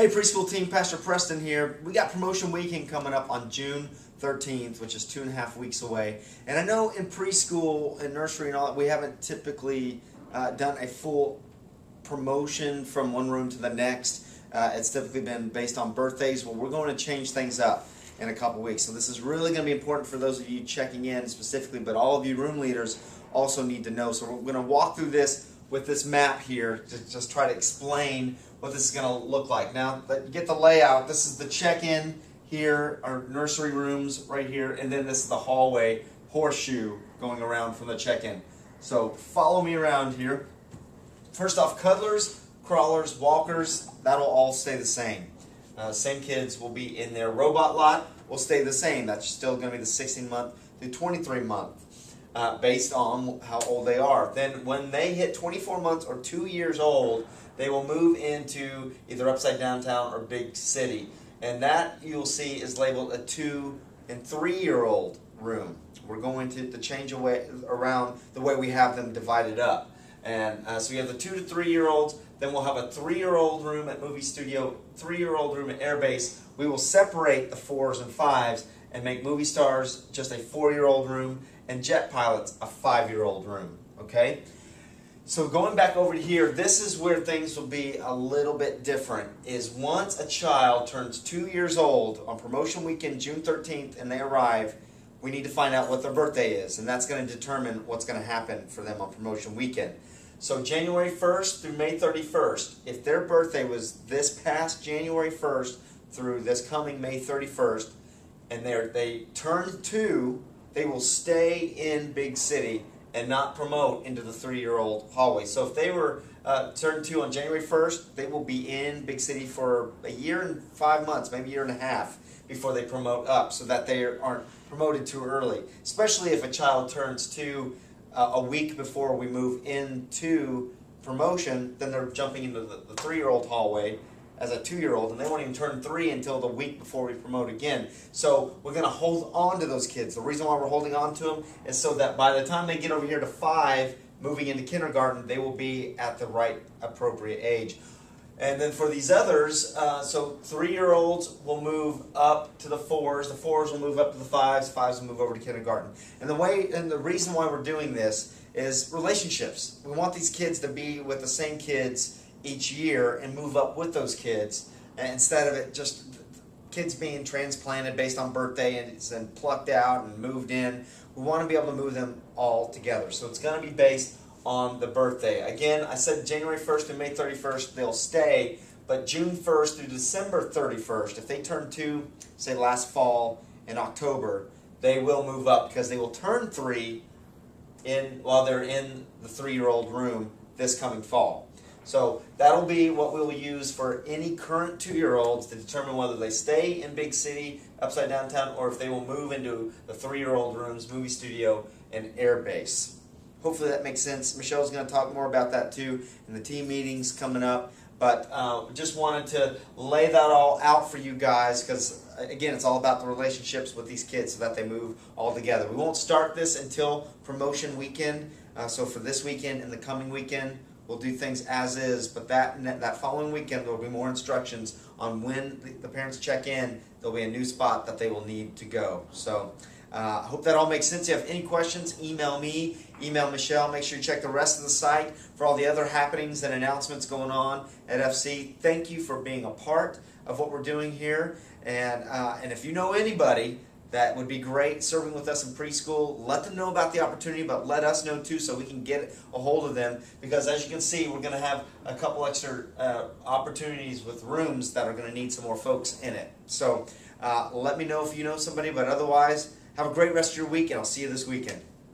Hey preschool team, Pastor Preston here. We got promotion weekend coming up on June 13th, which is 2.5 weeks away. And I know in preschool and nursery and all that, we haven't typically done a full promotion from one room to the next. It's typically been based on birthdays. Well, we're going to change things up in a couple weeks. So this is really going to be important for those of you checking in specifically, but all of you room leaders also need to know. So we're going to walk through this with this map here to just try to explain what this is going to look like. Now, get the layout. This is the check-in here, our nursery rooms right here, and then this is the hallway horseshoe going around from the check-in. So follow me around here. First off, cuddlers, crawlers, walkers, that'll all stay the same. Same kids will be in their robot lot, will stay the same. That's still going to be the 16-month through 23-month, based on how old they are. Then when they hit 24 months or 2 years old, they will move into either upside downtown or big city. And that you'll see is labeled a 2 and 3-year-old room. We're going to change around the way we have them divided up. And so you have the 2 to 3-year-olds, then we'll have a 3-year-old room at Movie Studio, 3-year-old room at Airbase. We will separate the 4s and 5s and make Movie Stars just a 4-year-old room and Jet Pilots a 5-year-old room, okay? So going back over to here, this is where things will be a little bit different, is once a child turns 2 years old on promotion weekend, June 13th, and they arrive, we need to find out what their birthday is, and that's going to determine what's going to happen for them on promotion weekend. So January 1st through May 31st, if their birthday was this past January 1st through this coming May 31st, and they turn 2, they will stay in Big City and not promote into the 3-year-old hallway. So if they were turned 2 on January 1st, they will be in Big City for a year and 5 months, maybe a year and a half before they promote up, so that they aren't promoted too early. Especially if a child turns 2 a week before we move into promotion, then they're jumping into the 3-year-old hallway as a 2-year-old, and they won't even turn 3 until the week before we promote again. So we're going to hold on to those kids. The reason why we're holding on to them is so that by the time they get over here to 5, moving into kindergarten, they will be at the right appropriate age. And then for these others, so 3-year-olds will move up to the 4s. The 4s will move up to the 5s. 5s will move over to kindergarten. And the reason why we're doing this is relationships. We want these kids to be with the same kids each year and move up with those kids, instead of it just kids being transplanted based on birthday and plucked out and moved in. We want to be able to move them all together. So it's going to be based on the birthday. Again, I said January 1st to May 31st they'll stay, but June 1st through December 31st, if they turn 2, say last fall in October, they will move up because they will turn 3 while they're in the 3-year-old room this coming fall. So that'll be what we'll use for any current 2-year-olds to determine whether they stay in Big City, upside downtown, or if they will move into the 3-year-old rooms, Movie Studio, and Airbase. Hopefully that makes sense. Michelle's going to talk more about that too in the team meetings coming up. But just wanted to lay that all out for you guys because, again, it's all about the relationships with these kids so that they move all together. We won't start this until promotion weekend. So for this weekend and the coming weekend, we'll do things as is, but that following weekend there will be more instructions on when the parents check in. There'll be a new spot that they will need to go. So I hope that all makes sense. If you have any questions, email me, email Michelle. Make sure you check the rest of the site for all the other happenings and announcements going on at FC. Thank you for being a part of what we're doing here. And if you know anybody that would be great serving with us in preschool, let them know about the opportunity, but let us know too so we can get a hold of them, because as you can see, we're going to have a couple extra opportunities with rooms that are going to need some more folks in it. So let me know if you know somebody, but otherwise, have a great rest of your week, and I'll see you this weekend.